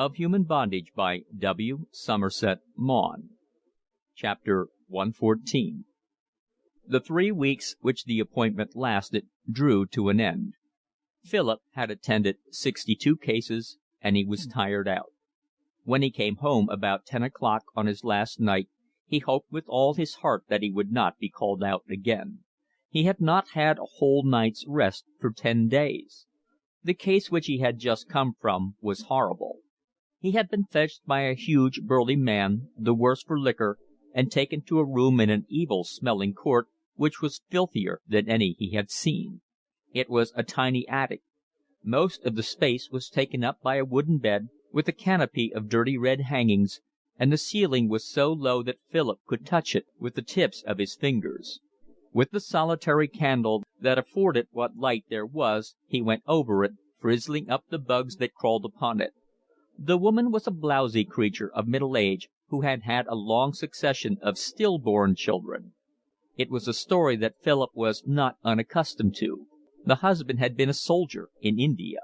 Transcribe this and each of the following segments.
of Human Bondage by W. Somerset Maugham. Chapter 114. The 3 weeks which the appointment lasted drew to an end. Philip had attended 62 cases, and he was tired out. When he came home about 10 o'clock on his last night, he hoped with all his heart that he would not be called out again. He had not had a whole night's rest for 10 days. The case which he had just come from was horrible. He had been fetched by a huge, burly man, the worse for liquor, and taken to a room in an evil-smelling court, which was filthier than any he had seen. It was a tiny attic. Most of the space was taken up by a wooden bed, with a canopy of dirty red hangings, and the ceiling was so low that Philip could touch it with the tips of his fingers. With the solitary candle that afforded what light there was, he went over it, frizzling up the bugs that crawled upon it. The woman was a blowsy creature of middle age, who had had a long succession of still-born children. It was a story that Philip was not unaccustomed to. The husband had been a soldier in India.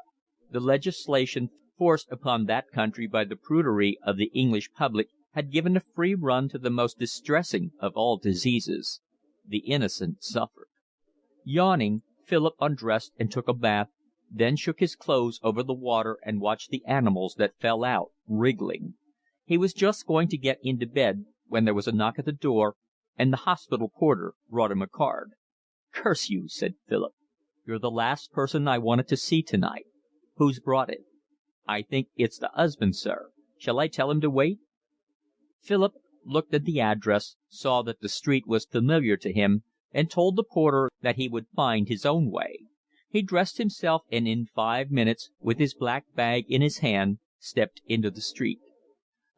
The legislation forced upon that country by the prudery of the English public had given a free run to the most distressing of all diseases. The innocent suffered. Yawning, Philip undressed and took a bath, then shook his clothes over the water and watched the animals that fell out, wriggling. He was just going to get into bed when there was a knock at the door, and the hospital porter brought him a card. "Curse you," said Philip. "You're the last person I wanted to see tonight. Who's brought it?" "I think it's the 'usband, sir. Shall I tell him to wait?" Philip looked at the address, saw that the street was familiar to him, and told the porter that he would find his own way. He dressed himself, and in 5 minutes, with his black bag in his hand, stepped into the street.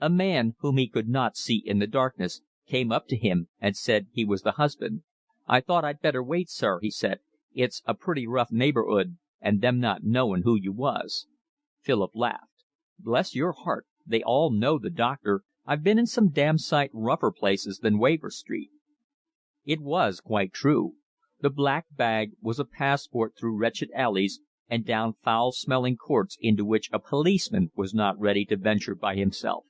A man, whom he could not see in the darkness, came up to him and said he was the husband. "I thought I'd better wait, sir," he said. "It's a pretty rough neighbour'ood, and them not knowing who you was." Philip laughed. "Bless your heart, they all know the doctor. I've been in some damn sight rougher places than Waver Street." It was quite true. The black bag was a passport through wretched alleys and down foul-smelling courts into which a policeman was not ready to venture by himself.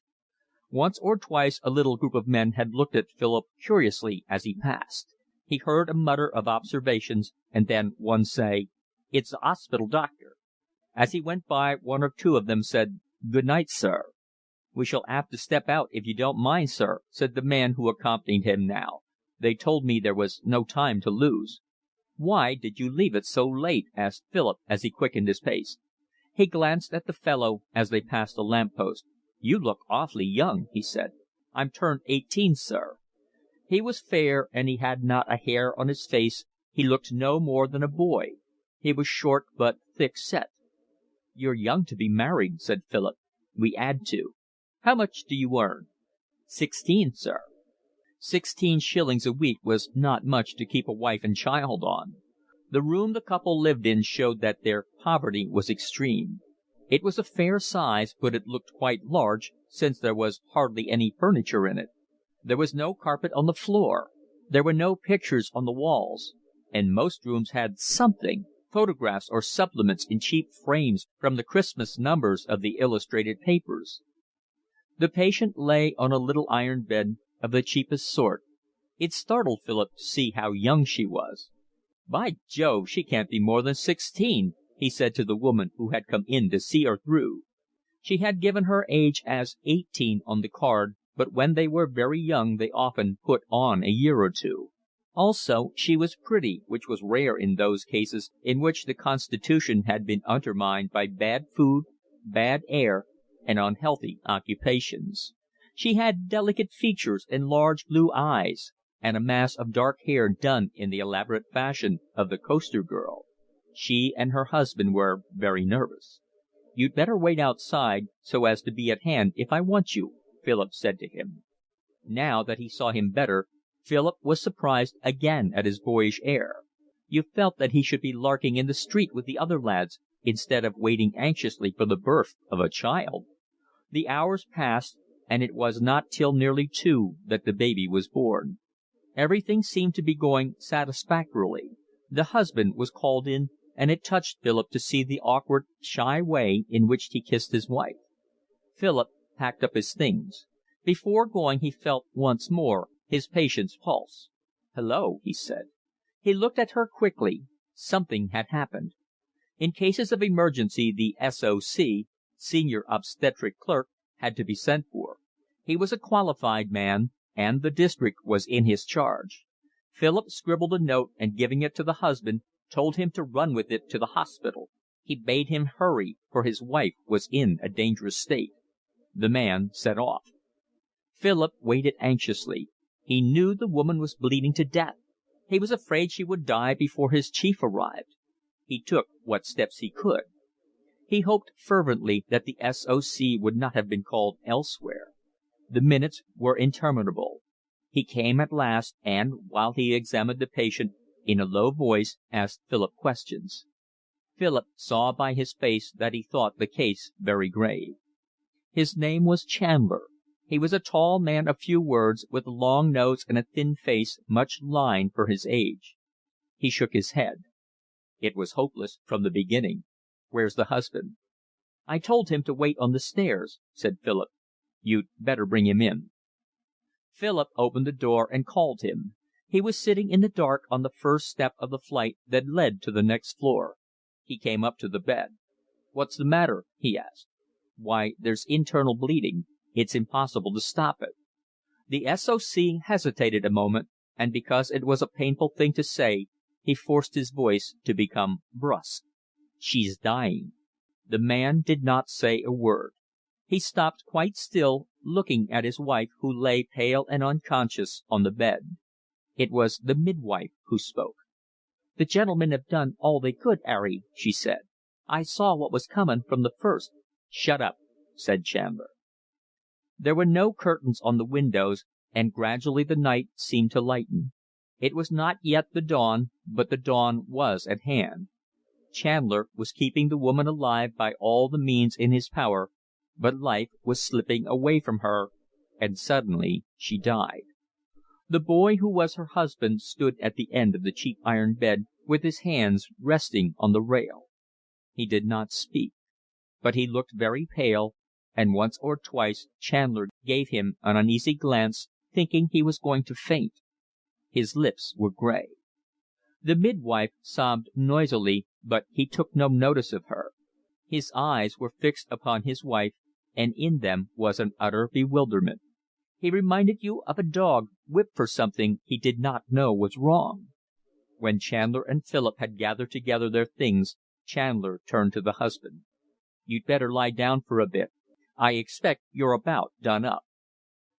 Once or twice a little group of men had looked at Philip curiously as he passed. He heard a mutter of observations, and then one say, "It's the 'ospital doctor." As he went by, one or two of them said, "Good night, sir." "We shall 'ave to step out if you don't mind, sir," said the man who accompanied him now. "They told me there was no time to lose." "Why did you leave it so late?" asked Philip as he quickened his pace. He glanced at the fellow as they passed a lamp post. "You look awfully young," he said. "I'm turned 18, sir." He was fair, and he had not a hair on his face. He looked no more than a boy. He was short but thick set. "You're young to be married," said Philip. "We 'ad to. How much do you earn?" "16, sir." 16 shillings a week was not much to keep a wife and child on. The room the couple lived in showed that their poverty was extreme. It was a fair size, but it looked quite large, since there was hardly any furniture in it. There was no carpet on the floor. There were no pictures on the walls. And most rooms had something, photographs or supplements in cheap frames from the Christmas numbers of the illustrated papers. The patient lay on a little iron bed of the cheapest sort. It startled Philip to see how young she was. "By Jove, she can't be more than 16," he said to the woman who had come in to see her through. She had given her age as 18 on the card, but when they were very young they often put on a year or two. Also, she was pretty, which was rare in those cases in which the constitution had been undermined by bad food, bad air, and unhealthy occupations. She had delicate features and large blue eyes, and a mass of dark hair done in the elaborate fashion of the coster girl. She and her husband were very nervous. "You'd better wait outside, so as to be at hand if I want you," Philip said to him. Now that he saw him better, Philip was surprised again at his boyish air. You felt that he should be larking in the street with the other lads, instead of waiting anxiously for the birth of a child. The hours passed, and it was not till nearly 2 that the baby was born. Everything seemed to be going satisfactorily. The husband was called in, and it touched Philip to see the awkward, shy way in which he kissed his wife. Philip packed up his things. Before going he felt once more his patient's pulse. "Hello," he said. He looked at her quickly. Something had happened. In cases of emergency the S.O.C., senior obstetric clerk, had to be sent for. He was a qualified man, and the district was in his charge. Philip scribbled a note and giving it to the husband, told him to run with it to the hospital. He bade him hurry, for his wife was in a dangerous state. The man set off. Philip waited anxiously. He knew the woman was bleeding to death. He was afraid she would die before his chief arrived. He took what steps he could. He hoped fervently that the S.O.C. would not have been called elsewhere. The minutes were interminable. He came at last, and, while he examined the patient, in a low voice asked Philip questions. Philip saw by his face that he thought the case very grave. His name was Chandler. He was a tall man of few words, with a long nose and a thin face much lined for his age. He shook his head. It was hopeless from the beginning. "Where's the husband?" "I told him to wait on the stairs," said Philip. "You'd better bring him in." Philip opened the door and called him. He was sitting in the dark on the first step of the flight that led to the next floor. He came up to the bed. "What's the matter?" he asked. "Why, there's internal bleeding. It's impossible to stop it." The S.O.C. hesitated a moment, and because it was a painful thing to say, he forced his voice to become brusque. "She's dying." The man did not say a word. He stopped quite still, looking at his wife, who lay pale and unconscious on the bed. It was the midwife who spoke. "The gentlemen have done all they could, 'Arry," she said. "I saw what was comin' from the first." "Shut up," said Chandler. There were no curtains on the windows, and gradually the night seemed to lighten. It was not yet the dawn, but the dawn was at hand. Chandler was keeping the woman alive by all the means in his power, but life was slipping away from her, and suddenly she died. The boy who was her husband stood at the end of the cheap iron bed, with his hands resting on the rail. He did not speak, but he looked very pale, and once or twice Chandler gave him an uneasy glance, thinking he was going to faint. His lips were gray. The midwife sobbed noisily, but he took no notice of her. His eyes were fixed upon his wife, and in them was an utter bewilderment. He reminded you of a dog whipped for something he did not know was wrong. When Chandler and Philip had gathered together their things, Chandler turned to the husband. "You'd better lie down for a bit. I expect you're about done up."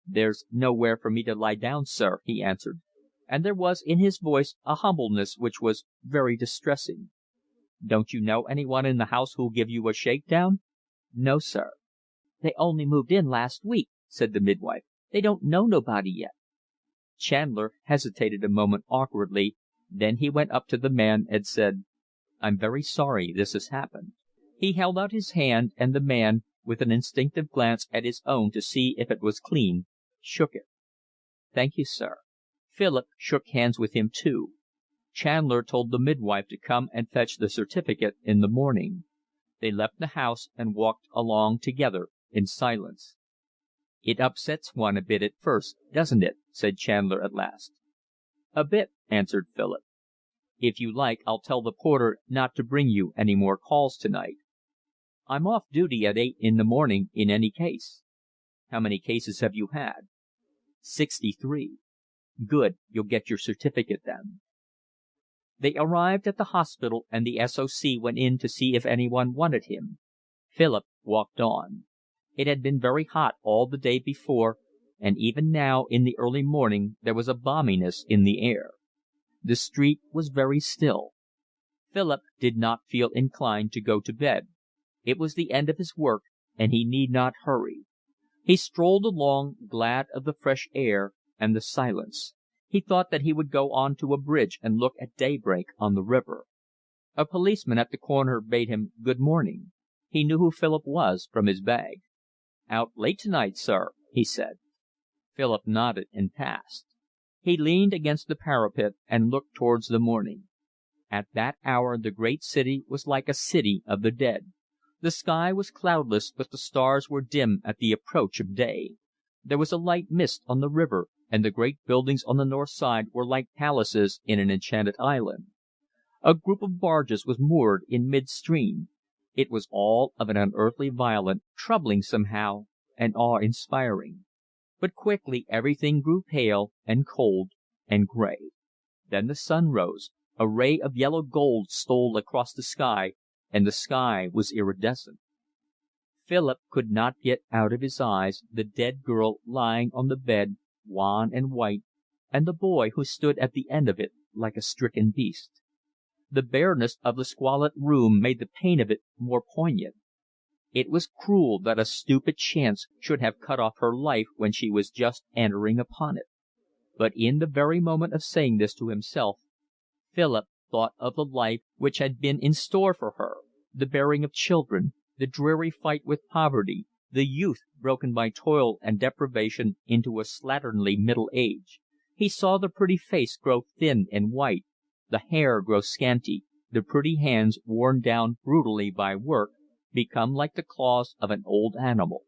"There's nowhere for me to lie down, sir," he answered, and there was in his voice a humbleness which was very distressing. "Don't you know anyone in the house who'll give you a shake down?" "No, sir." "They only moved in last week," said the midwife. "They don't know nobody yet." Chandler hesitated a moment awkwardly, then he went up to the man and said, "I'm very sorry this has happened." He held out his hand, and the man, with an instinctive glance at his own to see if it was clean, shook it. "Thank you, sir." Philip shook hands with him too. Chandler told the midwife to come and fetch the certificate in the morning. They left the house and walked along together in silence. "It upsets one a bit at first, doesn't it?" said Chandler at last. "A bit," answered Philip. "If you like, I'll tell the porter not to bring you any more calls tonight. I'm off duty at 8 in the morning in any case." "How many cases have you had?" "63." "Good. You'll get your certificate then." They arrived at the hospital, and the S.O.C. went in to see if anyone wanted him. Philip walked on. It had been very hot all the day before, and even now in the early morning there was a balminess in the air. The street was very still. Philip did not feel inclined to go to bed. It was the end of his work, and he need not hurry. He strolled along, glad of the fresh air and the silence. He thought that he would go on to a bridge and look at daybreak on the river. A policeman at the corner bade him good morning. He knew who Philip was from his bag. "Out late tonight, sir," he said. Philip nodded and passed. He leaned against the parapet and looked towards the morning. At that hour the great city was like a city of the dead. The sky was cloudless, but the stars were dim at the approach of day. There was a light mist on the river, and the great buildings on the north side were like palaces in an enchanted island. A group of barges was moored in mid-stream. It was all of an unearthly violet, troubling somehow, and awe-inspiring. But quickly everything grew pale and cold and gray. Then the sun rose, a ray of yellow gold stole across the sky, and the sky was iridescent. Philip could not get out of his eyes the dead girl lying on the bed, wan and white, and the boy who stood at the end of it like a stricken beast. The bareness of the squalid room made the pain of it more poignant. It was cruel that a stupid chance should have cut off her life when she was just entering upon it. But in the very moment of saying this to himself, Philip thought of the life which had been in store for her, the bearing of children, the dreary fight with poverty, the youth broken by toil and deprivation into a slatternly middle age. He saw the pretty face grow thin and white, the hair grow scanty, the pretty hands, worn down brutally by work, become like the claws of an old animal.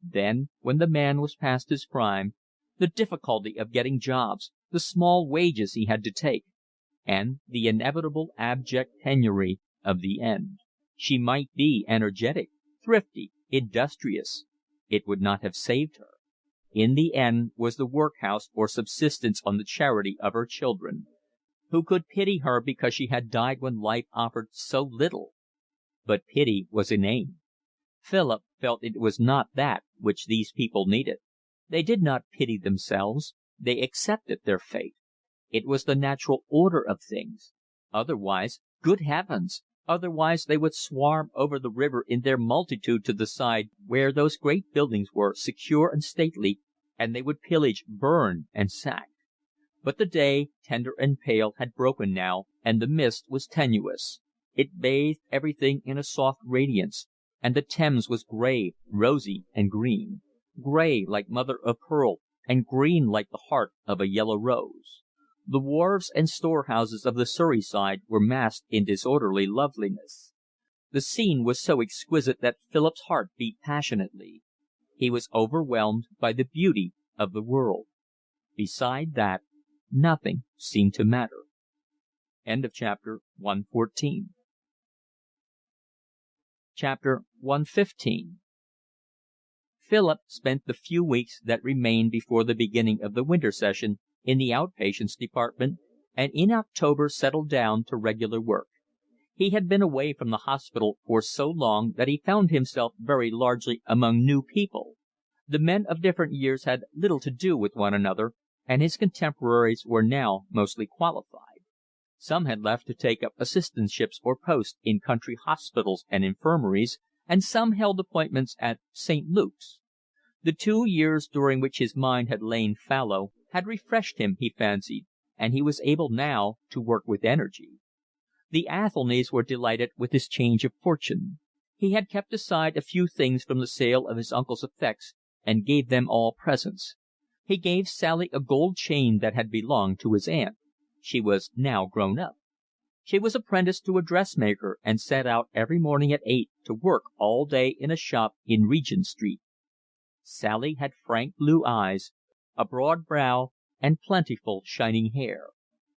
Then, when the man was past his prime, the difficulty of getting jobs, the small wages he had to take, and the inevitable abject penury of the end. She might be energetic, thrifty, industrious. It would not have saved her. In the end was the workhouse or subsistence on the charity of her children. Who could pity her because she had died when life offered so little? But pity was inane. Philip felt it was not that which these people needed. They did not pity themselves. They accepted their fate. It was the natural order of things. Otherwise, good heavens! Otherwise they would swarm over the river in their multitude to the side where those great buildings were, secure and stately, and they would pillage, burn, and sack. But the day, tender and pale, had broken now, and the mist was tenuous. It bathed everything in a soft radiance, and the Thames was gray, rosy, and green. Gray like mother of pearl, and green like the heart of a yellow rose. The wharves and storehouses of the Surrey side were massed in disorderly loveliness. The scene was so exquisite that Philip's heart beat passionately. He was overwhelmed by the beauty of the world. Beside that, nothing seemed to matter. End of chapter 114. Chapter 115. Philip spent the few weeks that remained before the beginning of the winter session in the outpatients department, and in October settled down to regular work. He had been away from the hospital for so long that he found himself very largely among new people. The men of different years had little to do with one another, and his contemporaries were now mostly qualified. Some had left to take up assistantships or posts in country hospitals and infirmaries, and some held appointments at St. Luke's. The 2 years during which his mind had lain fallow had refreshed him, he fancied, and he was able now to work with energy. The Athelnys were delighted with his change of fortune. He had kept aside a few things from the sale of his uncle's effects and gave them all presents. He gave Sally a gold chain that had belonged to his aunt. She was now grown up. She was apprenticed to a dressmaker and set out every morning at 8 to work all day in a shop in Regent Street. Sally had frank blue eyes, a broad brow, and plentiful shining hair.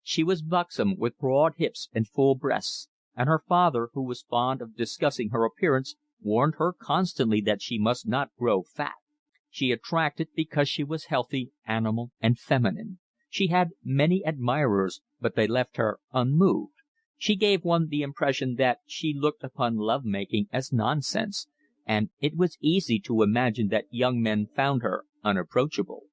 She was buxom, with broad hips and full breasts, and her father, who was fond of discussing her appearance, warned her constantly that she must not grow fat. She attracted because she was healthy, animal, and feminine. She had many admirers, but they left her unmoved. She gave one the impression that she looked upon love-making as nonsense, and it was easy to imagine that young men found her unapproachable.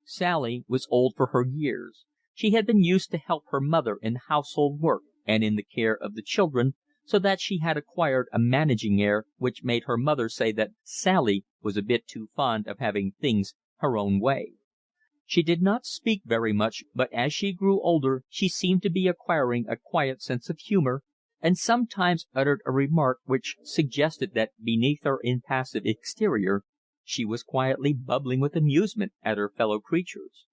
Sally was old for her years. She had been used to help her mother in household work and in the care of the children, so that she had acquired a managing air which made her mother say that Sally was a bit too fond of having things her own way. She did not speak very much, but as she grew older she seemed to be acquiring a quiet sense of humour, and sometimes uttered a remark which suggested that beneath her impassive exterior she was quietly bubbling with amusement at her fellow creatures.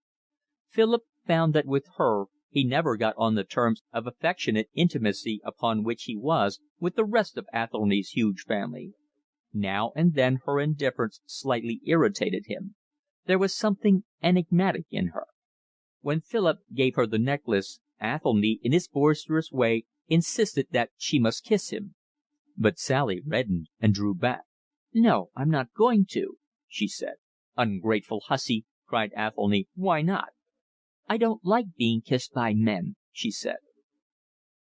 Philip found that with her He never got on the terms of affectionate intimacy upon which he was with the rest of Athelny's huge family. Now and then her indifference slightly irritated him. There was something enigmatic in her. When Philip gave her the necklace, Athelny in his boisterous way insisted that she must kiss him. But Sally reddened and drew back. "No, I'm not going to," she said. "Ungrateful hussy," cried Athelny. "Why not?" "I don't like being kissed by men," she said.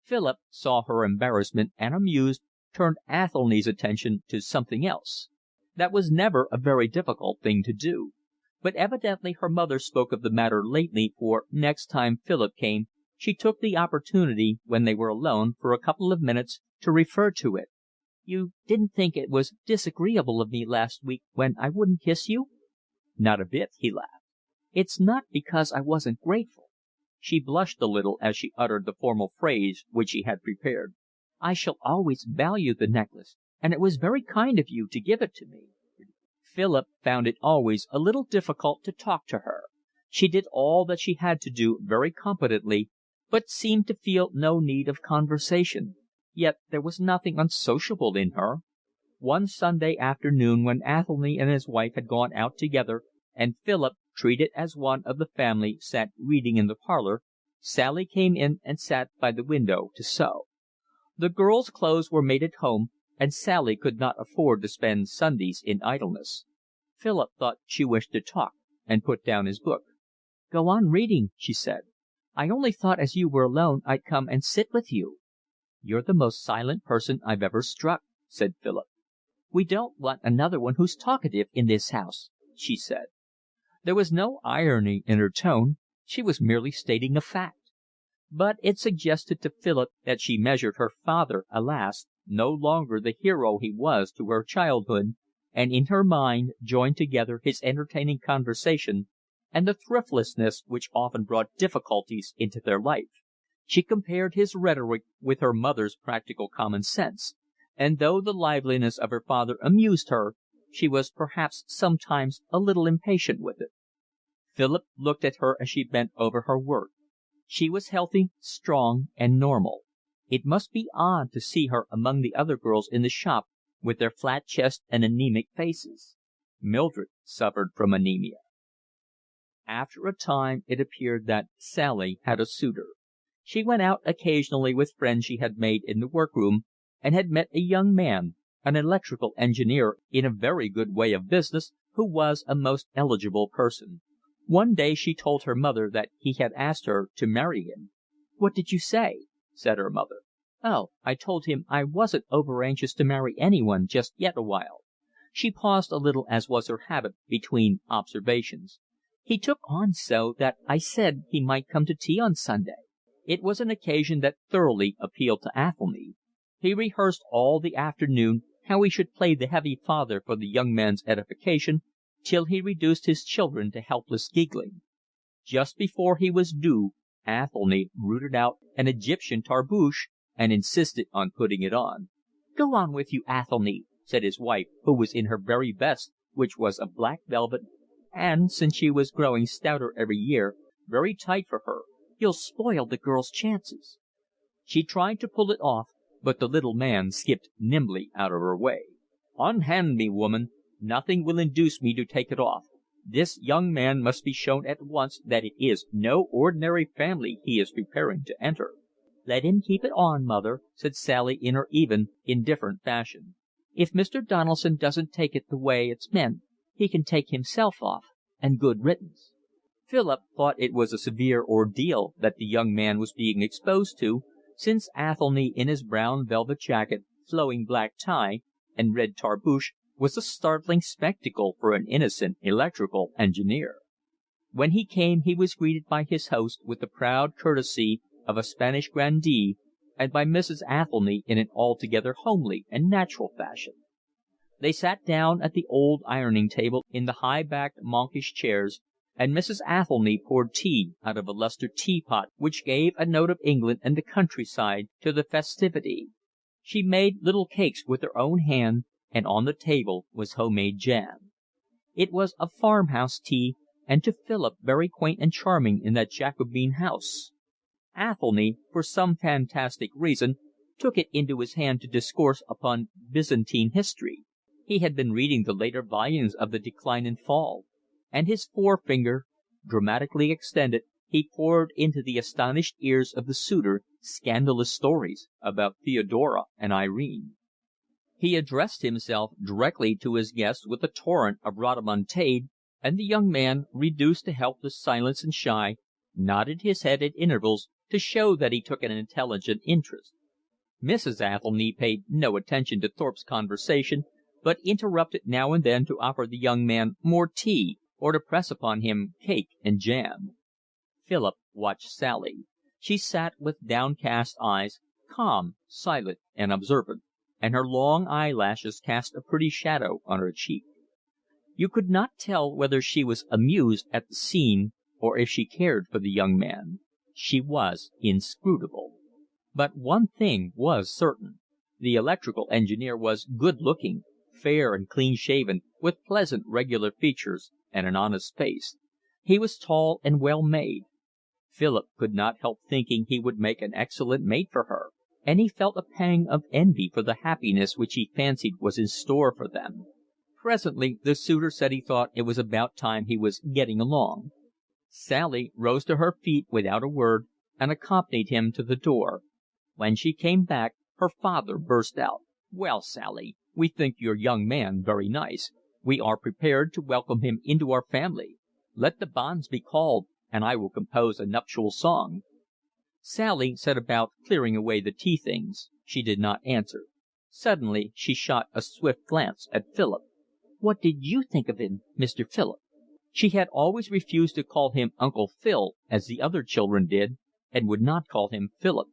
Philip saw her embarrassment and, amused, turned Athelny's attention to something else. That was never a very difficult thing to do. But evidently her mother spoke of the matter lately, for next time Philip came she took the opportunity, when they were alone for a couple of minutes, to refer to it. "You didn't think it was disagreeable of me last week when I wouldn't kiss you?" "Not a bit," he laughed. "It's not because I wasn't grateful." She blushed a little as she uttered the formal phrase which she had prepared. "I shall always value the necklace, and it was very kind of you to give it to me." Philip found it always a little difficult to talk to her. She did all that she had to do very competently, but seemed to feel no need of conversation. Yet there was nothing unsociable in her. One Sunday afternoon, when Athelny and his wife had gone out together, and Philip, treated as one of the family, sat reading in the parlour, Sally came in and sat by the window to sew. The girls' clothes were made at home, and Sally could not afford to spend Sundays in idleness. Philip thought she wished to talk, and put down his book. "Go on reading," she said. "I only thought as you were alone I'd come and sit with you." "You're the most silent person I've ever struck," said Philip. "We don't want another one who's talkative in this house," she said. There was no irony in her tone. She was merely stating a fact. But it suggested to Philip that she measured her father, alas, no longer the hero he was to her childhood, and in her mind joined together his entertaining conversation and the thriftlessness which often brought difficulties into their life. She compared his rhetoric with her mother's practical common sense, and though the liveliness of her father amused her, she was perhaps sometimes a little impatient with it. Philip looked at her as she bent over her work. She was healthy, strong, and normal. It must be odd to see her among the other girls in the shop with their flat chests and anaemic faces. Mildred suffered from anaemia. After a time it appeared that Sally had a suitor. She went out occasionally with friends she had made in the workroom, and had met a young man, an electrical engineer in a very good way of business, who was a most eligible person. One day she told her mother that he had asked her to marry him. "What did you say?" said her mother. "Oh, I told him I wasn't over anxious to marry anyone just yet awhile." She paused a little, as was her habit, between observations. "He took on so that I said he might come to tea on Sunday." It was an occasion that thoroughly appealed to Athelny. He rehearsed all the afternoon how he should play the heavy father for the young man's edification, till he reduced his children to helpless giggling. Just before he was due, Athelny rooted out an Egyptian tarbouche and insisted on putting it on. "Go on with you, Athelny," said his wife, who was in her very best, which was of black velvet, and, since she was growing stouter every year, very tight for her. "You'll spoil the girl's chances." She tried to pull it off, but the little man skipped nimbly out of her way. "Unhand me, woman. Nothing will induce me to take it off. This young man must be shown at once that it is no ordinary family he is preparing to enter." "Let him keep it on, mother," said Sally in her even, indifferent fashion. "If Mr. Donaldson doesn't take it the way it's meant, he can take himself off, and good riddance." Philip thought it was a severe ordeal that the young man was being exposed to, since Athelny in his brown velvet jacket, flowing black tie, and red tarbouche was a startling spectacle for an innocent electrical engineer. When he came he was greeted by his host with the proud courtesy of a Spanish grandee, and by Mrs. Athelny in an altogether homely and natural fashion. They sat down at the old ironing table in the high-backed monkish chairs, and Mrs. Athelny poured tea out of a lustre teapot which gave a note of England and the countryside to the festivity. She made little cakes with her own hand, and on the table was homemade jam. It was a farmhouse tea, and to Philip very quaint and charming in that Jacobean house. Athelny, for some fantastic reason, took it into his hand to discourse upon Byzantine history. He had been reading the later volumes of the Decline and Fall, and his forefinger dramatically extended, he poured into the astonished ears of the suitor scandalous stories about Theodora and Irene. He addressed himself directly to his guest with a torrent of rhodomontade, and the young man, reduced to helpless silence and shy, nodded his head at intervals to show that he took an intelligent interest. Mrs. Athelny paid no attention to Thorpe's conversation, but interrupted now and then to offer the young man more tea or to press upon him cake and jam. Philip watched Sally. She sat with downcast eyes, calm, silent, and observant, and her long eyelashes cast a pretty shadow on her cheek. You could not tell whether she was amused at the scene or if she cared for the young man. She was inscrutable. But one thing was certain. The electrical engineer was good-looking, fair and clean-shaven, with pleasant, regular features and an honest face. He was tall and well-made. Philip could not help thinking he would make an excellent mate for her, and he felt a pang of envy for the happiness which he fancied was in store for them. Presently the suitor said he thought it was about time he was getting along. Sally rose to her feet without a word and accompanied him to the door. When she came back, her father burst out. "Well, Sally, we think your young man very nice. We are prepared to welcome him into our family. Let the banns be called, and I will compose a nuptial song." Sally set about clearing away the tea things. She did not answer. Suddenly she shot a swift glance at Philip. "What did you think of him, Mr. Philip?" She had always refused to call him Uncle Phil, as the other children did, and would not call him Philip.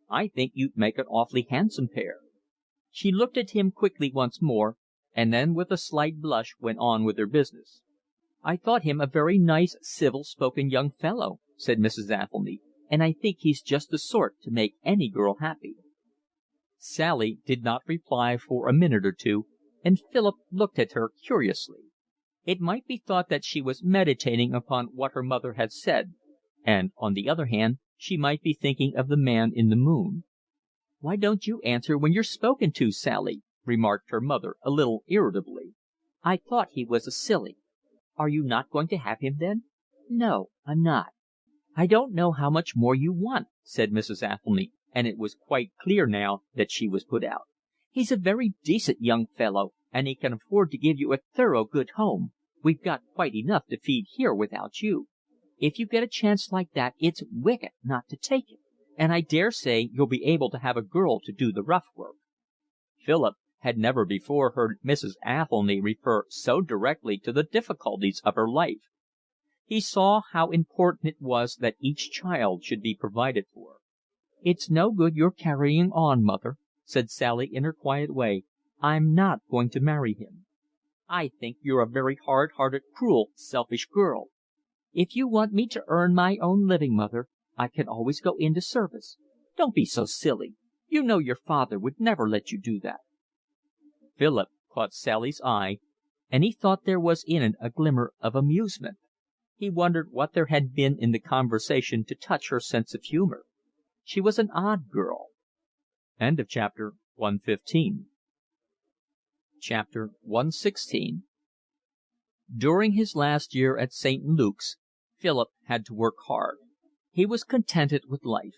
"I think you'd make an awfully handsome pair." She looked at him quickly once more, and then with a slight blush went on with her business. "I thought him a very nice, civil-spoken young fellow," said Mrs. Athelny, "and I think he's just the sort to make any girl happy." Sally did not reply for a minute or two, and Philip looked at her curiously. It might be thought that she was meditating upon what her mother had said, and, on the other hand, she might be thinking of the man in the moon. "Why don't you answer when you're spoken to, Sally?" remarked her mother, a little irritably. "I thought he was a silly." "Are you not going to have him, then?" "No, I'm not." "I don't know how much more you want," said Mrs. Athelny, and it was quite clear now that she was put out. "He's a very decent young fellow, and he can afford to give you a thorough good home. We've got quite enough to feed here without you. If you get a chance like that it's wicked not to take it. And I dare say you'll be able to have a girl to do the rough work." Philip had never before heard Mrs. Athelny refer so directly to the difficulties of her life. He saw how important it was that each child should be provided for. "It's no good your carrying on, mother," said Sally in her quiet way. "I'm not going to marry him." "I think you're a very hard-hearted, cruel, selfish girl." "If you want me to earn my own living, mother, I can always go into service." "Don't be so silly. You know your father would never let you do that." Philip caught Sally's eye, and he thought there was in it a glimmer of amusement. He wondered what there had been in the conversation to touch her sense of humour. She was an odd girl. Chapter 116. During his last year at St. Luke's, Philip had to work hard. He was contented with life.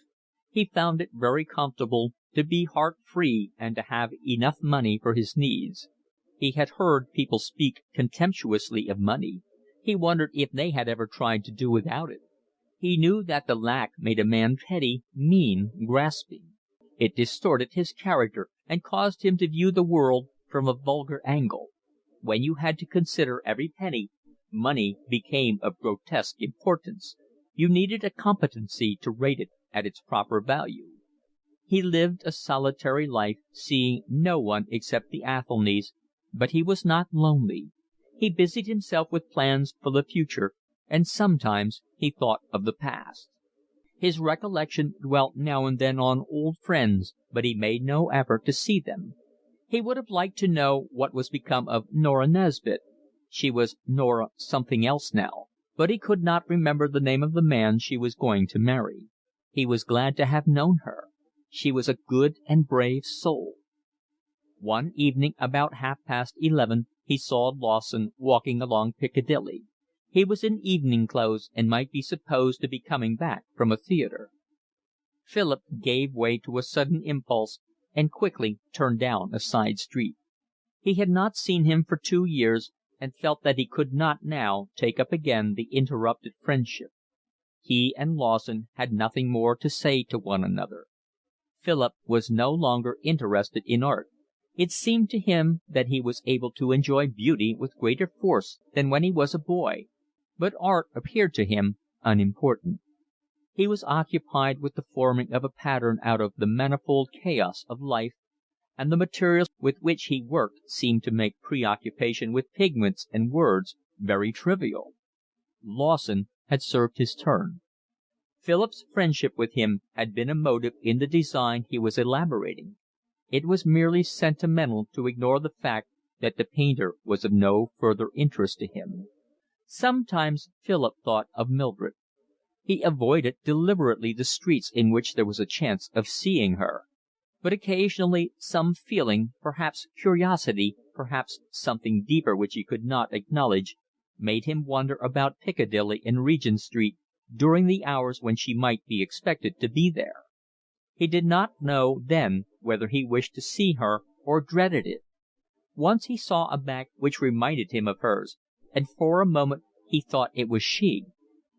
He found it very comfortable to be heart-free and to have enough money for his needs. He had heard people speak contemptuously of money. He wondered if they had ever tried to do without it. He knew that the lack made a man petty, mean, grasping. It distorted his character and caused him to view the world from a vulgar angle. When you had to consider every penny, money became of grotesque importance. You needed a competency to rate it at its proper value. He lived a solitary life, seeing no one except the Athelnys, but he was not lonely. He busied himself with plans for the future, and sometimes he thought of the past. His recollection dwelt now and then on old friends, but he made no effort to see them. He would have liked to know what was become of Norah Nesbit. She was Norah something else now, but he could not remember the name of the man she was going to marry. He was glad to have known her. She was a good and brave soul. One evening about 11:30 he saw Lawson walking along Piccadilly. He was in evening clothes and might be supposed to be coming back from a theatre. Philip gave way to a sudden impulse and quickly turned down a side street. He had not seen him for 2 years and felt that he could not now take up again the interrupted friendship. He and Lawson had nothing more to say to one another. Philip was no longer interested in art. It seemed to him that he was able to enjoy beauty with greater force than when he was a boy, but art appeared to him unimportant. He was occupied with the forming of a pattern out of the manifold chaos of life, and the materials with which he worked seemed to make preoccupation with pigments and words very trivial. Lawson had served his turn. Philip's friendship with him had been a motive in the design he was elaborating. It was merely sentimental to ignore the fact that the painter was of no further interest to him. Sometimes Philip thought of Mildred. He avoided deliberately the streets in which there was a chance of seeing her. But occasionally some feeling, perhaps curiosity, perhaps something deeper which he could not acknowledge, made him wander about Piccadilly and Regent Street during the hours when she might be expected to be there. He did not know then whether he wished to see her or dreaded it. Once he saw a back which reminded him of hers, and for a moment he thought it was she.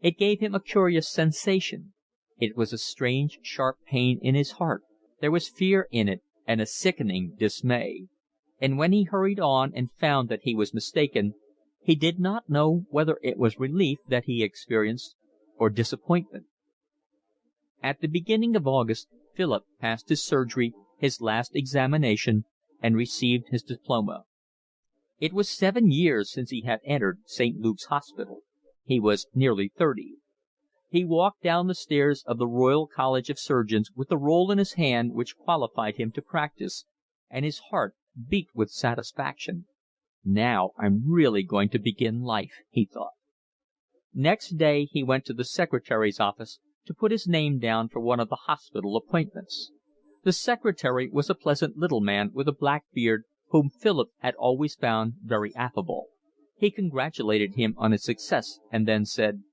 It gave him a curious sensation. It was a strange, sharp pain in his heart. There was fear in it and a sickening dismay. And when he hurried on and found that he was mistaken, he did not know whether it was relief that he experienced or disappointment. At the beginning of August Philip passed his surgery, his last examination, and received his diploma. It was 7 years since he had entered St. Luke's Hospital. He was nearly 30. He walked down the stairs of the Royal College of Surgeons with the roll in his hand which qualified him to practice, and his heart beat with satisfaction. Now I'm really going to begin life, he thought. Next day he went to the secretary's office to put his name down for one of the hospital appointments. The secretary was a pleasant little man with a black beard, whom Philip had always found very affable. He congratulated him on his success and then said: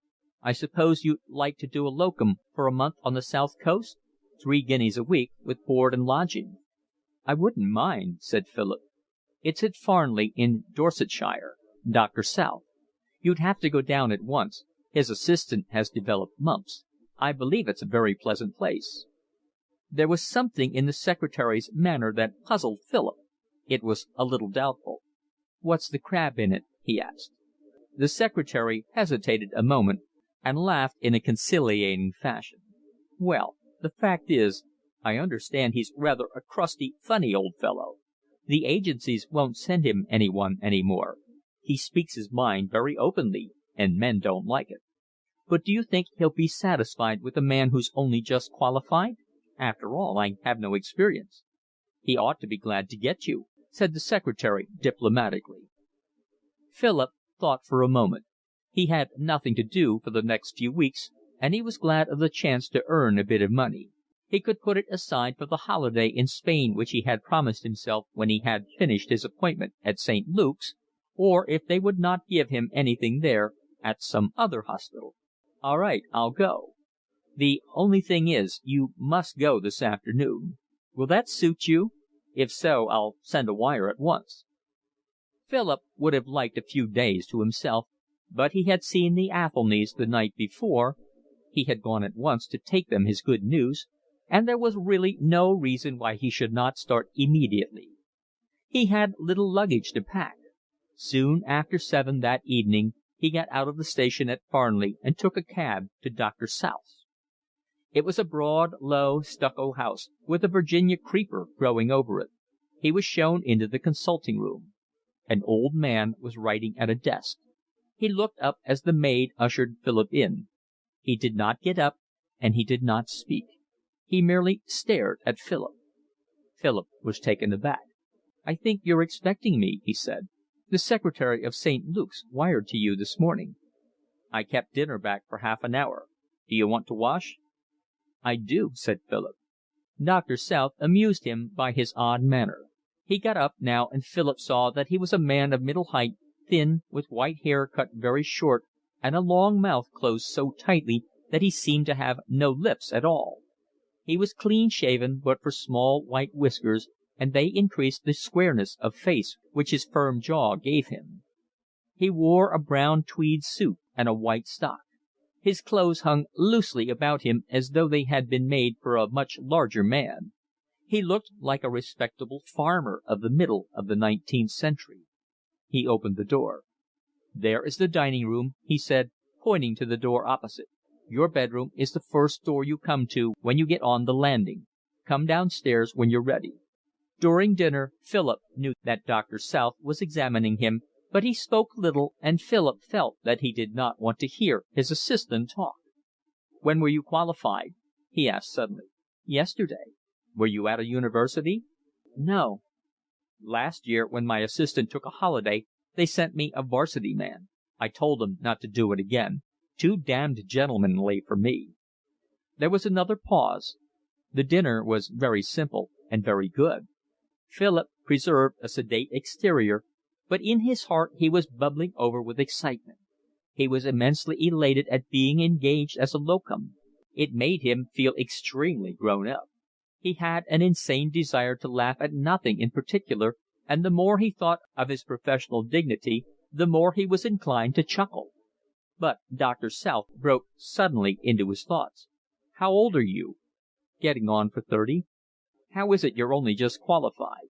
"I suppose you'd like to do a locum for a month on the south coast? 3 guineas a week, with board and lodging." "I wouldn't mind," said Philip. "It's at Farnley, in Dorsetshire. Dr. South. You'd have to go down at once. His assistant has developed mumps. I believe it's a very pleasant place." There was something in the secretary's manner that puzzled Philip. It was a little doubtful. "What's the crab in it?" he asked. The secretary hesitated a moment and laughed in a conciliating fashion. "Well, the fact is, I understand he's rather a crusty, funny old fellow. The agencies won't send him anyone any more. He speaks his mind very openly, and men don't like it." "But do you think he'll be satisfied with a man who's only just qualified? After all, I have no experience." "He ought to be glad to get you," said the secretary diplomatically. Philip thought for a moment. He had nothing to do for the next few weeks, and he was glad of the chance to earn a bit of money. He could put it aside for the holiday in Spain which he had promised himself when he had finished his appointment at St. Luke's, or, if they would not give him anything there, at some other hospital. "All right, I'll go. The only thing is, you must go this afternoon. Will that suit you? If so, I'll send a wire at once." Philip would have liked a few days to himself, but he had seen the Athelnys the night before, he had gone at once to take them his good news, and there was really no reason why he should not start immediately. He had little luggage to pack. Soon after 7 that evening he got out of the station at Farnley and took a cab to Dr. South's. It was a broad, low, stucco house, with a Virginia creeper growing over it. He was shown into the consulting room. An old man was writing at a desk. He looked up as the maid ushered Philip in. He did not get up, and he did not speak. He merely stared at Philip. Philip was taken aback. "I think you're expecting me," he said. "The secretary of St. Luke's wired to you this morning." "I kept dinner back for half an hour. Do you want to wash?" "I do," said Philip. Doctor South amused him by his odd manner. He got up now, and Philip saw that he was a man of middle height, thin, with white hair cut very short, and a long mouth closed so tightly that he seemed to have no lips at all. He was clean shaven but for small white whiskers, and they increased the squareness of face which his firm jaw gave him. He wore a brown tweed suit and a white stock. His clothes hung loosely about him as though they had been made for a much larger man. He looked like a respectable farmer of the middle of the 19th century. He opened the door. "There is the dining room," he said, pointing to the door opposite. "Your bedroom is the first door you come to when you get on the landing. Come downstairs when you're ready." During dinner Philip knew that Doctor South was examining him, but he spoke little, and Philip felt that he did not want to hear his assistant talk. "When were you qualified?" he asked suddenly. "Yesterday." "Were you at a university?" "No." "Last year, when my assistant took a holiday, they sent me a 'varsity man. I told them not to do it again. Too damned gentlemanly for me." There was another pause. The dinner was very simple and very good. Philip preserved a sedate exterior, but in his heart he was bubbling over with excitement. He was immensely elated at being engaged as a locum. It made him feel extremely grown up. He had an insane desire to laugh at nothing in particular, and the more he thought of his professional dignity, the more he was inclined to chuckle. But Doctor South broke suddenly into his thoughts. "How old are you?" "Getting on for 30. "How is it you're only just qualified?"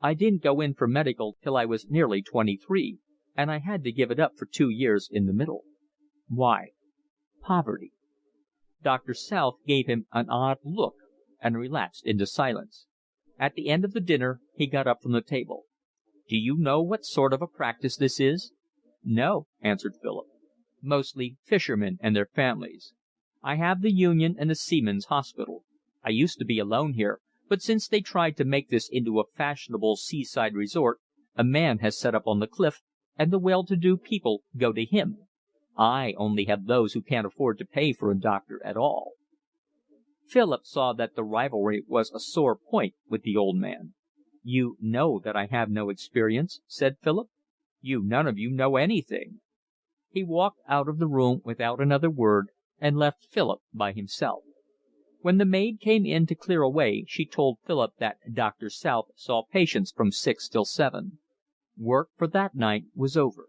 "I didn't go in for medical till I was nearly 23, and I had to give it up for 2 years in the middle." "Why?" "Poverty." Doctor South gave him an odd look and relapsed into silence. At the end of the dinner he got up from the table. "Do you know what sort of a practice this is?" "No," answered Philip. "Mostly fishermen and their families. I have the Union and the Seamen's Hospital. I used to be alone here, but since they tried to make this into a fashionable seaside resort, a man has set up on the cliff, and the well-to-do people go to him. I only have those who can't afford to pay for a doctor at all." Philip saw that the rivalry was a sore point with the old man. "You know that I have no experience," said Philip. "You none of you know anything." He walked out of the room without another word and left Philip by himself. When the maid came in to clear away she told Philip that Doctor South saw patients from 6 till 7. Work for that night was over.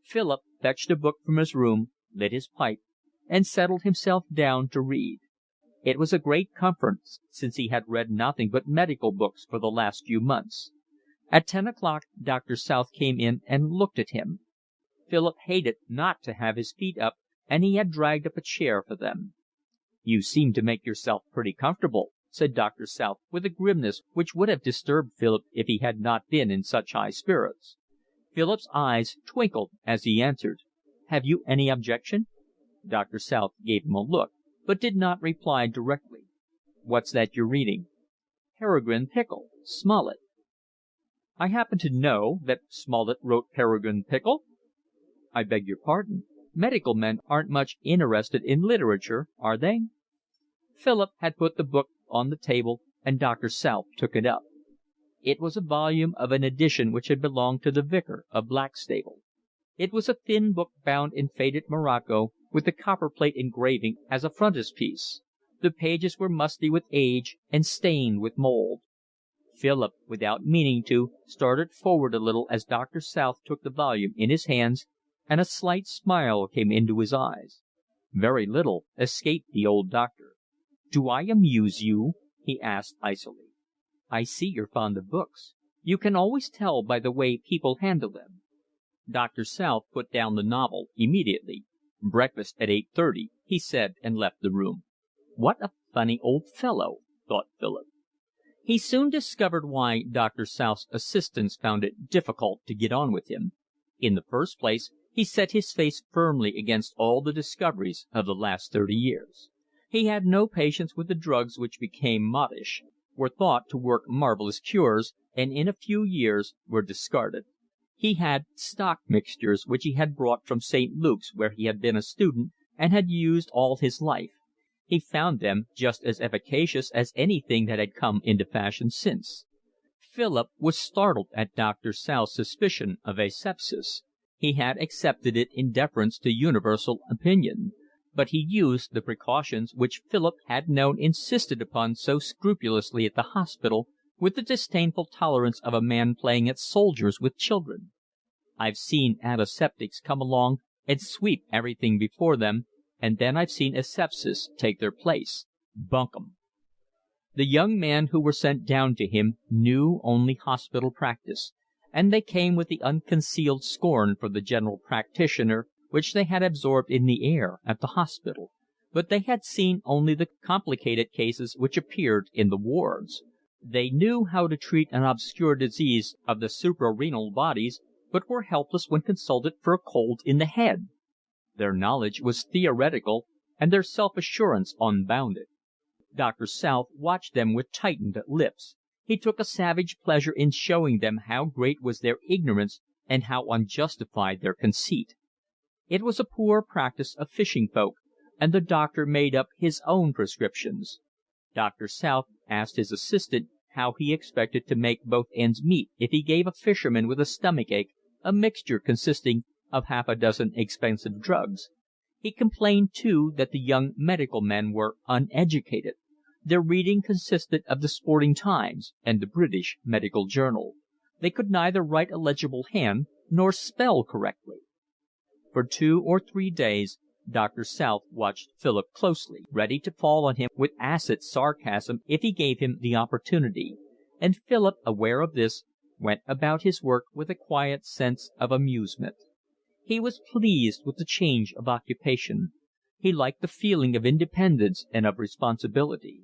Philip fetched a book from his room, lit his pipe, and settled himself down to read. It was a great comfort, since he had read nothing but medical books for the last few months. At 10 o'clock Doctor South came in and looked at him. Philip hated not to have his feet up, and he had dragged up a chair for them. "You seem to make yourself pretty comfortable," said Doctor South, with a grimness which would have disturbed Philip if he had not been in such high spirits. Philip's eyes twinkled as he answered. "Have you any objection?" Doctor South gave him a look, but did not reply directly. "What's that you're reading?" "Peregrine Pickle. Smollett." "I happen to know that Smollett wrote Peregrine Pickle." "I beg your pardon. Medical men aren't much interested in literature, are they?" Philip had put the book on the table, and Doctor South took it up. It was a volume of an edition which had belonged to the Vicar of Blackstable. It was a thin book bound in faded morocco, with the copperplate engraving as a frontispiece. The pages were musty with age and stained with mould. Philip, without meaning to, started forward a little as Doctor South took the volume in his hands, and a slight smile came into his eyes. Very little escaped the old doctor. "Do I amuse you?" he asked icily. "I see you're fond of books. You can always tell by the way people handle them." Doctor South put down the novel immediately. "Breakfast at 8:30," he said, and left the room. "What a funny old fellow," thought Philip. He soon discovered why Doctor South's assistants found it difficult to get on with him. In the first place, he set his face firmly against all the discoveries of the last 30 years. He had no patience with the drugs which became modish, were thought to work marvellous cures, and in a few years were discarded. He had stock mixtures which he had brought from St. Luke's, where he had been a student and had used all his life. He found them just as efficacious as anything that had come into fashion since. Philip was startled at Doctor South's suspicion of asepsis. He had accepted it in deference to universal opinion, but he used the precautions which Philip had known insisted upon so scrupulously at the hospital with the disdainful tolerance of a man playing at soldiers with children. "I've seen antiseptics come along and sweep everything before them, and then I've seen asepsis take their place. Bunk 'em." The young men who were sent down to him knew only hospital practice, and they came with the unconcealed scorn for the general practitioner which they had absorbed in the air at the hospital, but they had seen only the complicated cases which appeared in the wards. They knew how to treat an obscure disease of the suprarenal bodies, but were helpless when consulted for a cold in the head. Their knowledge was theoretical and their self-assurance unbounded. Doctor South watched them with tightened lips. He took a savage pleasure in showing them how great was their ignorance and how unjustified their conceit. It was a poor practice of fishing folk, and the doctor made up his own prescriptions. Doctor South asked his assistant how he expected to make both ends meet if he gave a fisherman with a stomach ache a mixture consisting of half a dozen expensive drugs. He complained, too, that the young medical men were uneducated. Their reading consisted of the Sporting Times and the British Medical Journal. They could neither write a legible hand nor spell correctly. For 2 or 3 days Doctor South watched Philip closely, ready to fall on him with acid sarcasm if he gave him the opportunity, and Philip, aware of this, went about his work with a quiet sense of amusement. He was pleased with the change of occupation. He liked the feeling of independence and of responsibility.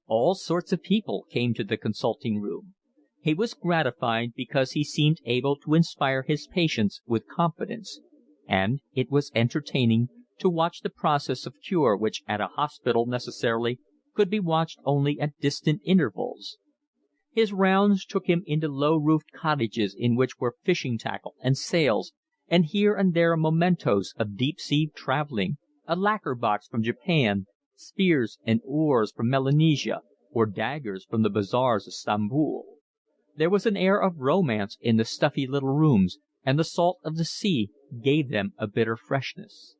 All sorts of people came to the consulting room. He was gratified because he seemed able to inspire his patients with confidence, and it was entertaining to watch the process of cure which at a hospital necessarily could be watched only at distant intervals. His rounds took him into low-roofed cottages in which were fishing tackle and sails, and here and there mementos of deep-sea travelling, a lacquer box from Japan, spears and oars from Melanesia, or daggers from the bazaars of Stamboul. There was an air of romance in the stuffy little rooms, and the salt of the sea gave them a bitter freshness.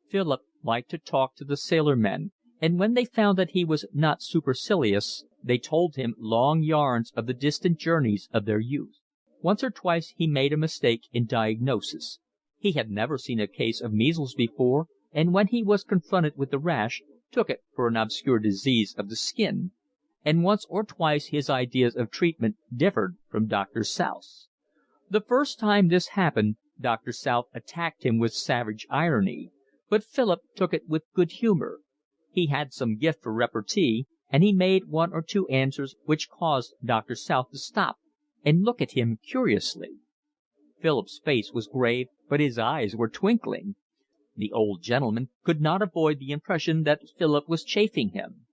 Philip liked to talk to the sailor-men, and when they found that he was not supercilious, they told him long yarns of the distant journeys of their youth. Once or twice he made a mistake in diagnosis. He had never seen a case of measles before, and when he was confronted with the rash, took it for an obscure disease of the skin. And once or twice his ideas of treatment differed from Doctor South's. The first time this happened, Doctor South attacked him with savage irony, but Philip took it with good humour. He had some gift for repartee, and he made 1 or 2 answers which caused Doctor South to stop and look at him curiously. Philip's face was grave, but his eyes were twinkling. The old gentleman could not avoid the impression that Philip was chaffing him.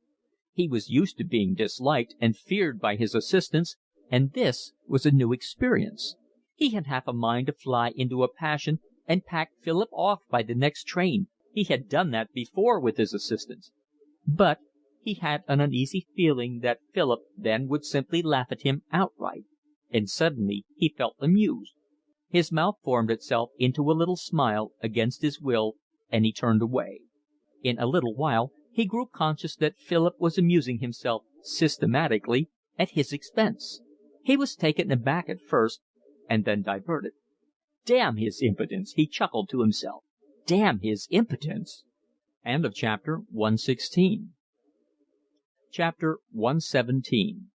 He was used to being disliked and feared by his assistants, and this was a new experience. He had half a mind to fly into a passion and pack Philip off by the next train. He had done that before with his assistants. But he had an uneasy feeling that Philip then would simply laugh at him outright, and suddenly he felt amused. His mouth formed itself into a little smile against his will, and he turned away. In a little while he grew conscious that Philip was amusing himself systematically at his expense. He was taken aback at first, and then diverted. "Damn his impudence," he chuckled to himself. "Damn his impudence." Chapter 117.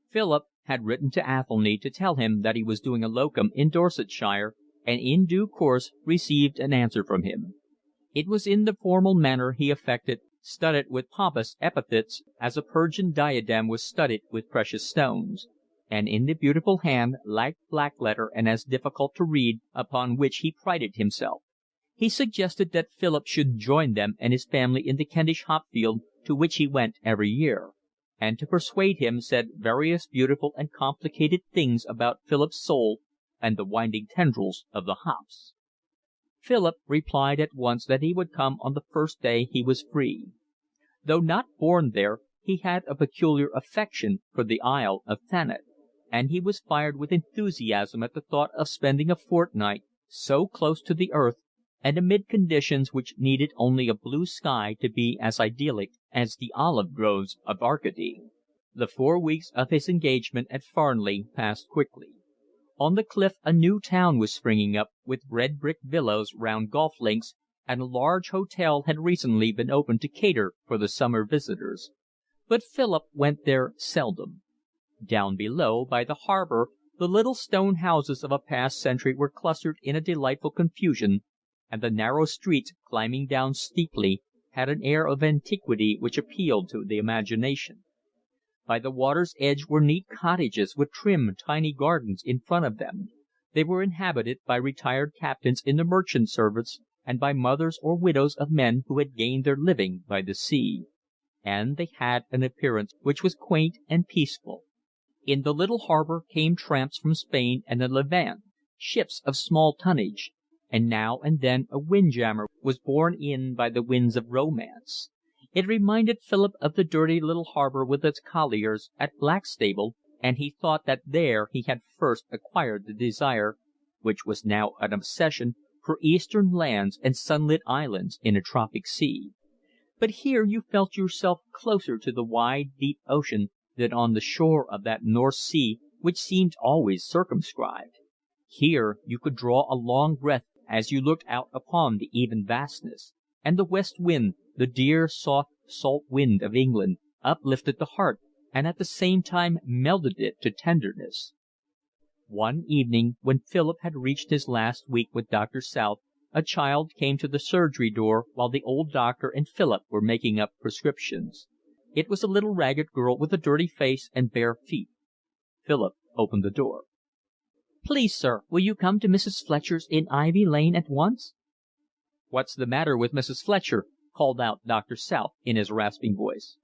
Philip had written to Athelny to tell him that he was doing a locum in Dorsetshire, and in due course received an answer from him. It was in the formal manner he affected, studded with pompous epithets, as a Persian diadem was studded with precious stones, and in the beautiful hand, like black letter and as difficult to read, upon which he prided himself. He suggested that Philip should join them and his family in the Kentish hop field, to which he went every year, and to persuade him said various beautiful and complicated things about Philip's soul and the winding tendrils of the hops. Philip replied at once that he would come on the first day he was free. Though not born there, he had a peculiar affection for the Isle of Thanet, and he was fired with enthusiasm at the thought of spending a fortnight so close to the earth and amid conditions which needed only a blue sky to be as idyllic as the olive groves of Arcady. The 4 weeks of his engagement at Farnley passed quickly. On the cliff a new town was springing up, with red brick villas round golf links, and a large hotel had recently been opened to cater for the summer visitors. But Philip went there seldom. Down below, by the harbor, the little stone houses of a past century were clustered in a delightful confusion, and the narrow streets, climbing down steeply, had an air of antiquity which appealed to the imagination. By the water's edge were neat cottages with trim, tiny gardens in front of them. They were inhabited by retired captains in the merchant service and by mothers or widows of men who had gained their living by the sea. And they had an appearance which was quaint and peaceful. In the little harbor came tramps from Spain and the Levant, ships of small tonnage, and now and then a windjammer was borne in by the winds of romance. It reminded Philip of the dirty little harbor with its colliers at Blackstable, and he thought that there he had first acquired the desire, which was now an obsession, for Eastern lands and sunlit islands in a tropic sea. But here you felt yourself closer to the wide, deep ocean than on the shore of that North Sea which seemed always circumscribed. Here you could draw a long breath as you looked out upon the even vastness, and the west wind, the dear, soft, salt wind of England, uplifted the heart and at the same time melted it to tenderness. One evening, when Philip had reached his last week with Doctor South, a child came to the surgery door while the old doctor and Philip were making up prescriptions. It was a little ragged girl with a dirty face and bare feet. Philip opened the door. "Please, sir, will you come to Mrs. Fletcher's in Ivy Lane at once?" "What's the matter with Mrs. Fletcher?" called out Doctor South in his rasping voice.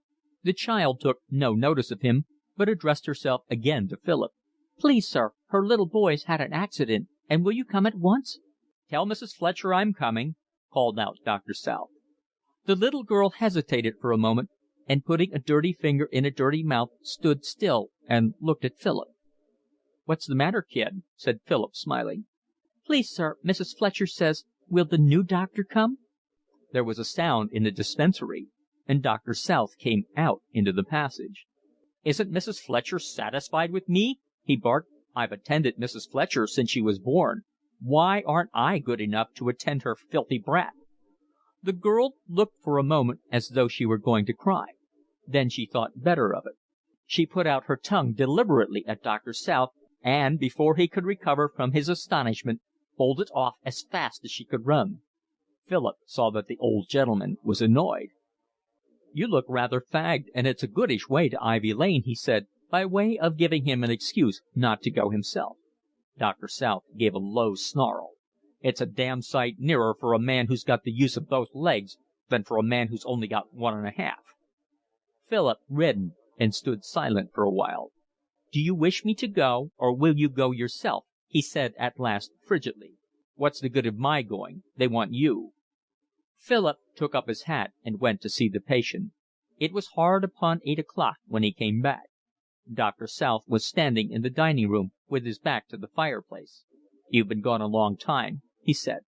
The child took no notice of him, but addressed herself again to Philip. "Please, sir, her little boy's had an accident, and will you come at once?" "Tell Mrs. Fletcher I'm coming," called out Doctor South. The little girl hesitated for a moment, and putting a dirty finger in a dirty mouth stood still and looked at Philip. "What's the matter, kid?" said Philip, smiling. "Please, sir, Mrs. Fletcher says, will the new doctor come?" There was a sound in the dispensary, and Doctor South came out into the passage. "Isn't Mrs. Fletcher satisfied with me?" he barked. "I've attended Mrs. Fletcher since she was born. Why aren't I good enough to attend her filthy brat?" The girl looked for a moment as though she were going to cry. Then she thought better of it. She put out her tongue deliberately at Doctor South, and, before he could recover from his astonishment, bolted off as fast as she could run. Philip saw that the old gentleman was annoyed. "You look rather fagged, and it's a goodish way to Ivy Lane," he said, by way of giving him an excuse not to go himself. Doctor South gave a low snarl. "It's a damn sight nearer for a man who's got the use of both legs than for a man who's only got one and a half." Philip reddened and stood silent for a while. "Do you wish me to go, or will you go yourself?" he said at last frigidly. "What's the good of my going? They want you." Philip took up his hat and went to see the patient. It was hard upon 8 o'clock when he came back. Doctor South was standing in the dining room with his back to the fireplace. "You've been gone a long time," he said.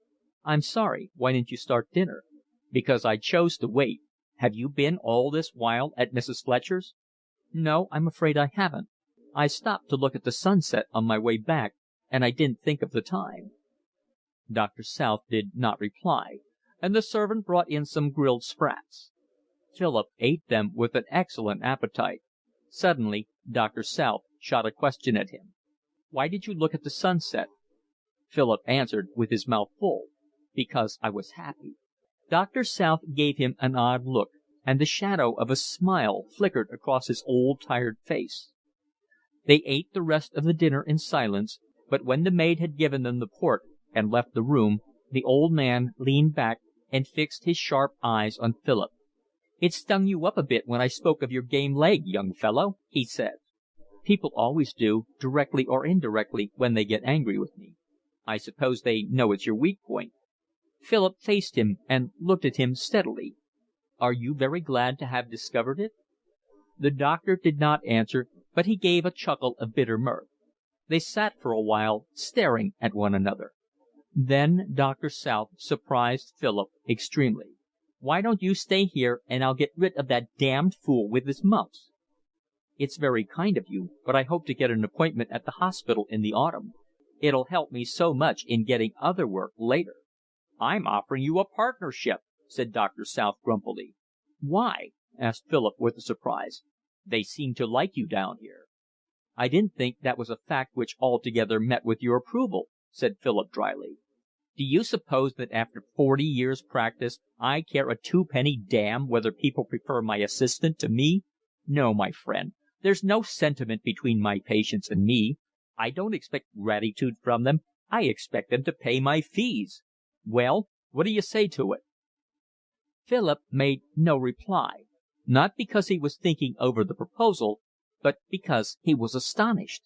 "I'm sorry. Why didn't you start dinner?" "Because I chose to wait. Have you been all this while at Mrs. Fletcher's?" "No, I'm afraid I haven't. I stopped to look at the sunset on my way back, and I didn't think of the time." Doctor South did not reply, and the servant brought in some grilled sprats. Philip ate them with an excellent appetite. Suddenly Doctor South shot a question at him. "Why did you look at the sunset?" Philip answered with his mouth full. "Because I was happy." Doctor South gave him an odd look, and the shadow of a smile flickered across his old tired face. They ate the rest of the dinner in silence, but when the maid had given them the port and left the room, the old man leaned back and fixed his sharp eyes on Philip. "It stung you up a bit when I spoke of your game leg, young fellow," he said. "People always do, directly or indirectly, when they get angry with me." "I suppose they know it's your weak point." Philip faced him and looked at him steadily. "Are you very glad to have discovered it?" The doctor did not answer, but he gave a chuckle of bitter mirth. They sat for a while staring at one another. Then Doctor South surprised Philip extremely. "Why don't you stay here and I'll get rid of that damned fool with his mumps?" "It's very kind of you, but I hope to get an appointment at the hospital in the autumn. It'll help me so much in getting other work later." "I'm offering you a partnership," said Doctor South grumpily. "Why?" asked Philip with surprise. "They seem to like you down here." "I didn't think that was a fact which altogether met with your approval," said Philip dryly. "Do you suppose that after 40 years' practice I care a twopenny damn whether people prefer my assistant to me? No, my friend, there's no sentiment between my patients and me. I don't expect gratitude from them, I expect them to pay my fees. Well, what do you say to it?" Philip made no reply, not because he was thinking over the proposal, but because he was astonished.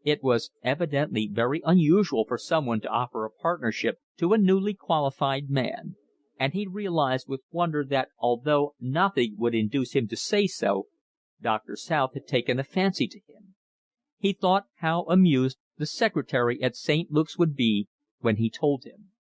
It was evidently very unusual for someone to offer a partnership to a newly qualified man, and he realised with wonder that although nothing would induce him to say so, Doctor South had taken a fancy to him. He thought how amused the secretary at St. Luke's would be when he told him.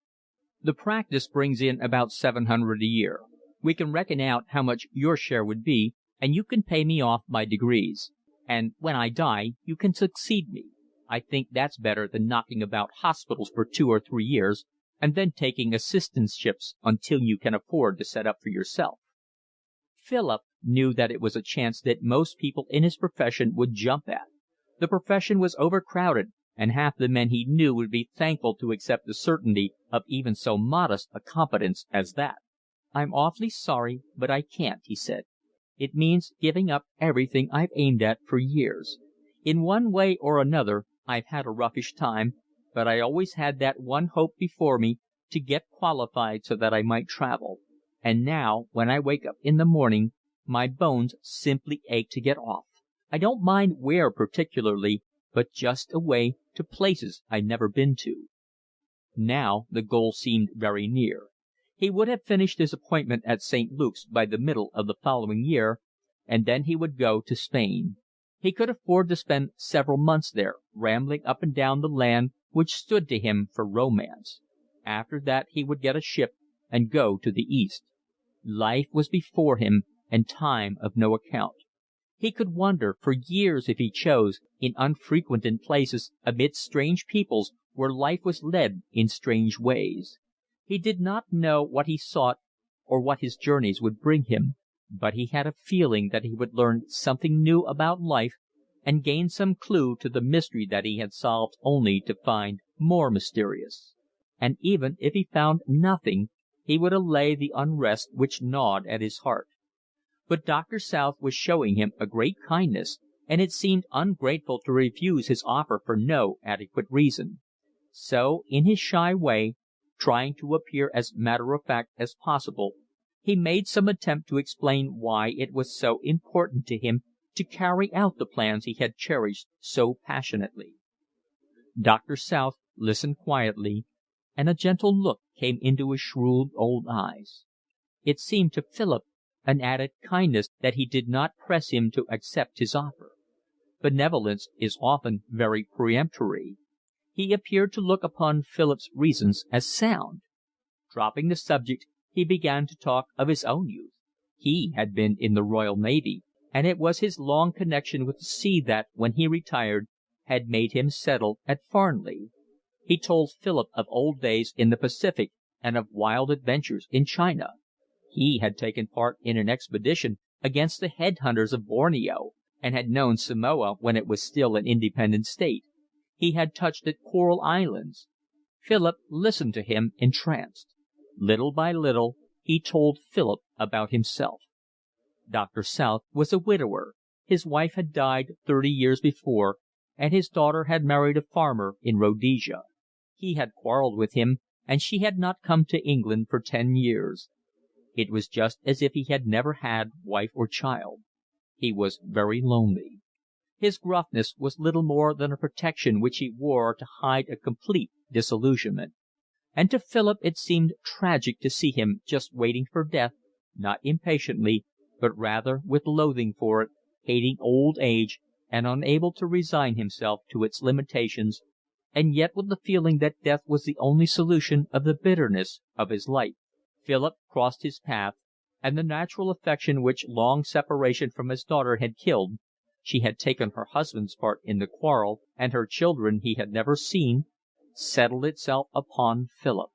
"The practice brings in about $700 a year. We can reckon out how much your share would be, and you can pay me off by degrees. And when I die you can succeed me. I think that's better than knocking about hospitals for 2 or 3 years and then taking assistantships until you can afford to set up for yourself." Philip knew that it was a chance that most people in his profession would jump at. The profession was overcrowded, and half the men he knew would be thankful to accept the certainty of even so modest a competence as that. "I'm awfully sorry, but I can't," he said. "It means giving up everything I've aimed at for years. In one way or another I've had a roughish time, but I always had that one hope before me, to get qualified so that I might travel. And now, when I wake up in the morning, my bones simply ache to get off. I don't mind where particularly, but just away to places I've never been to." Now the goal seemed very near. He would have finished his appointment at St. Luke's by the middle of the following year, and then he would go to Spain. He could afford to spend several months there, rambling up and down the land which stood to him for romance. After that he would get a ship and go to the East. Life was before him, and time of no account. He could wander for years if he chose, in unfrequented places, amidst strange peoples, where life was led in strange ways. He did not know what he sought or what his journeys would bring him, but he had a feeling that he would learn something new about life and gain some clue to the mystery that he had solved only to find more mysterious. And even if he found nothing, he would allay the unrest which gnawed at his heart. But Doctor South was showing him a great kindness, and it seemed ungrateful to refuse his offer for no adequate reason. So, in his shy way, trying to appear as matter-of-fact as possible, he made some attempt to explain why it was so important to him to carry out the plans he had cherished so passionately. Doctor South listened quietly, and a gentle look came into his shrewd old eyes. It seemed to Philip an added kindness that he did not press him to accept his offer. Benevolence is often very peremptory. He appeared to look upon Philip's reasons as sound. Dropping the subject, he began to talk of his own youth. He had been in the Royal Navy, and it was his long connection with the sea that, when he retired, had made him settle at Farnley. He told Philip of old days in the Pacific and of wild adventures in China. He had taken part in an expedition against the head hunters of Borneo, and had known Samoa when it was still an independent state. He had touched at Coral Islands. Philip listened to him entranced. Little by little he told Philip about himself. Doctor South was a widower. His wife had died 30 years before, and his daughter had married a farmer in Rhodesia. He had quarrelled with him, and she had not come to England for 10 years. It was just as if he had never had wife or child. He was very lonely. His gruffness was little more than a protection which he wore to hide a complete disillusionment. and to Philip it seemed tragic to see him just waiting for death, not impatiently, but rather with loathing for it, hating old age and unable to resign himself to its limitations, and yet with the feeling that death was the only solution of the bitterness of his life. Philip crossed his path, and the natural affection which long separation from his daughter had killed (she had taken her husband's part in the quarrel, and her children he had never seen) settled itself upon Philip.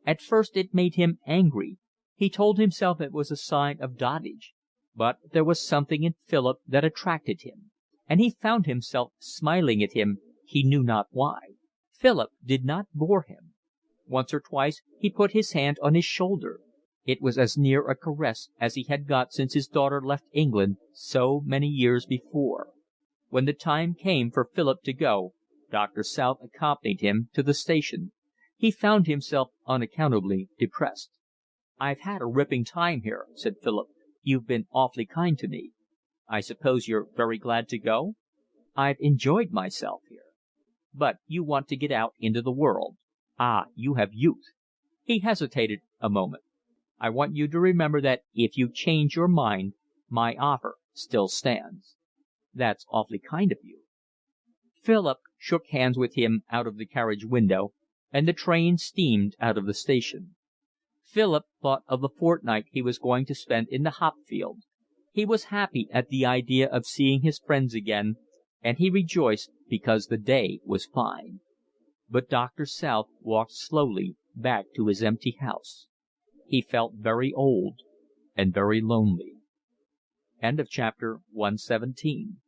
At first it made him angry. He told himself it was a sign of dotage. But there was something in Philip that attracted him, and he found himself smiling at him, he knew not why. Philip did not bore him. Once or twice he put his hand on his shoulder. It was as near a caress as he had got since his daughter left England so many years before. When the time came for Philip to go, Doctor South accompanied him to the station. He found himself unaccountably depressed. "I've had a ripping time here," said Philip. "You've been awfully kind to me." "I suppose you're very glad to go?" "I've enjoyed myself here." "But you want to get out into the world. Ah, you have youth." He hesitated a moment. "I want you to remember that if you change your mind, my offer still stands." "That's awfully kind of you." Philip shook hands with him out of the carriage window, and the train steamed out of the station. Philip thought of the fortnight he was going to spend in the hop field. He was happy at the idea of seeing his friends again, and he rejoiced because the day was fine. But Doctor South walked slowly back to his empty house. He felt very old and very lonely. Chapter 117.